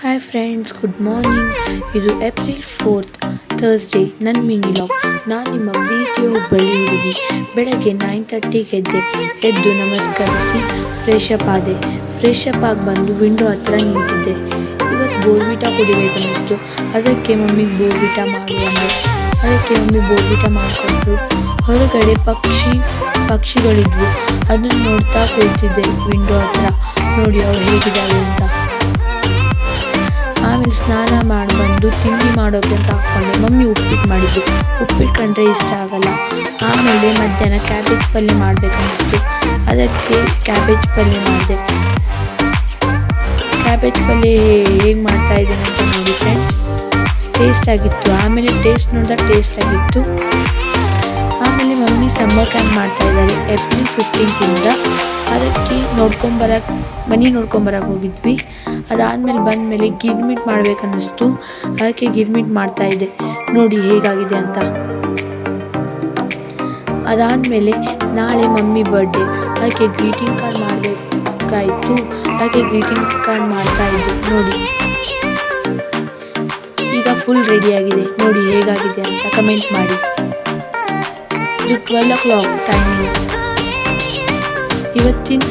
Hi friends, good morning. ಇದು April 4th Thursday. ನನ್ನ mini log. ನಾನು ನಿಮ್ಮ ಪ್ರೀತಿಯ ಹುಬ್ಬಳ್ಳಿ ಹುಡುಗಿ. ಬೆಳಗ್ಗೆ 9:30ಗೆ ಎದ್ದು ನಮಸ್ಕರಿಸಿ ಫ್ರೆಶ್ ಅಪ್ ಆದೆ. ಫ್ರೆಶ್ ಅಪ್ ಆಗಿ ಬಂದು ವಿಂಡೋ ಹತ್ರ ನಿಂತಿದ್ದೆ. ಇವತ್ತು ಬೋರ್ವಿಟಾ ಕುಡಿಬೇಕನ್ನಿಸ್ತು. ಅದಕ್ಕೆ ಮಮ್ಮಿಗೆ ಬೋರ್ವಿಟಾ ಮಾಡು ಅಂದೆ. ಅದಕ್ಕೆ ಮಮ್ಮಿ ಬೋರ್ವಿಟಾ ಮಾಡಿಕೊಟ್ರು. ಹೊರಗಡೆ ಪಕ್ಷಿಗಳಿದ್ವು. ಅದನ್ನು ನೋಡ್ತಾ ಕುಳಿತಿದ್ದೆ ವಿಂಡೋ ಹತ್ರ. ನೋಡಿ ಅವು ಹೇಗಿದ್ದಾವೆ ಅಂತ. ಆಮೇಲೆ ಸ್ನಾನ ಮಾಡಿ ಬಂದು ತಿಂಡಿ ಮಾಡೋಕೆ ಅಂತ ಹಾಕ್ಕೊಂಡೆ. ಮಮ್ಮಿ ಉಪ್ಪಿಟ್ಟು ಮಾಡಿದ್ರು. ಉಪ್ಪಿಟ್ಟು ಕಂಡ್ರೆ ಇಷ್ಟ ಆಗಲ್ಲ. ಆಮೇಲೆ ಮಧ್ಯಾಹ್ನ ಕ್ಯಾಬೇಜ್ ಪಲ್ಯ ಮಾಡಬೇಕನ್ನಿಸ್ತು. ಅದಕ್ಕೆ ಕ್ಯಾಬೇಜ್ ಪಲ್ಯ ಮಾಡಿದೆ. ಕ್ಯಾಬೇಜ್ ಪಲ್ಯ ಹೇಗೆ ಮಾಡ್ತಾ ಇದ್ದೇನೆ ಅಂತ ನೋಡಿ ಫ್ರೆಂಡ್ಸ್. ಟೇಸ್ಟ್ ಆಗಿತ್ತು. ಆಮೇಲೆ ಟೇಸ್ಟ್ ನೋಡಿದಾಗ ಟೇಸ್ಟ್ ಆಗಿತ್ತು. ಆಮೇಲೆ ಮಮ್ಮಿ ಸಮ್ಮರ್ ಕ್ಯಾಂಪ್ ಮಾಡ್ತಾ ಇದ್ದಾರೆ ಏಪ್ರಿಲ್ 15th. ಅದಕ್ಕೆ ಮನೆ ನೋಡ್ಕೊಂಬರಕ್ಕೆ ಹೋಗಿದ್ವಿ. ಅದಾದಮೇಲೆ ಬಂದಮೇಲೆ ಗಿರ್ಮಿಟ್ ಮಾಡಬೇಕನ್ನಿಸ್ತು. ಅದಕ್ಕೆ ಗಿರ್ಮಿಟ್ ಮಾಡ್ತಾಯಿದ್ದೆ. ನೋಡಿ ಹೇಗಾಗಿದೆ ಅಂತ. ಅದಾದಮೇಲೆ ನಾಳೆ ಮಮ್ಮಿ ಬರ್ಡೇ. ಅದಕ್ಕೆ ಗ್ರೀಟಿಂಗ್ ಕಾರ್ಡ್ ಮಾಡಬೇಕಾಯಿತು. ಅದಕ್ಕೆ ಗ್ರೀಟಿಂಗ್ ಕಾರ್ಡ್ ಮಾಡ್ತಾಯಿದ್ದೆ. ನೋಡಿ ಈಗ ಫುಲ್ ರೆಡಿಯಾಗಿದೆ. ನೋಡಿ ಹೇಗಾಗಿದೆ ಅಂತ ಕಮೆಂಟ್ ಮಾಡಿ. ಇದು 12 o'clock ಟೈಮಿಂಗ್. ಇವತ್ತಿನ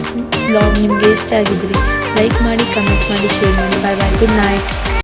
ವ್ಲಾಗ್ ನಿಮಗೆ ಇಷ್ಟ ಆಗಿದ್ರೆ ಲೈಕ್ ಮಾಡಿ, ಕಮೆಂಟ್ ಮಾಡಿ, ಶೇರ್ ಮಾಡಿ. ಬಾಯ್ ಬಾಯ್, ಗುಡ್ ನೈಟ್.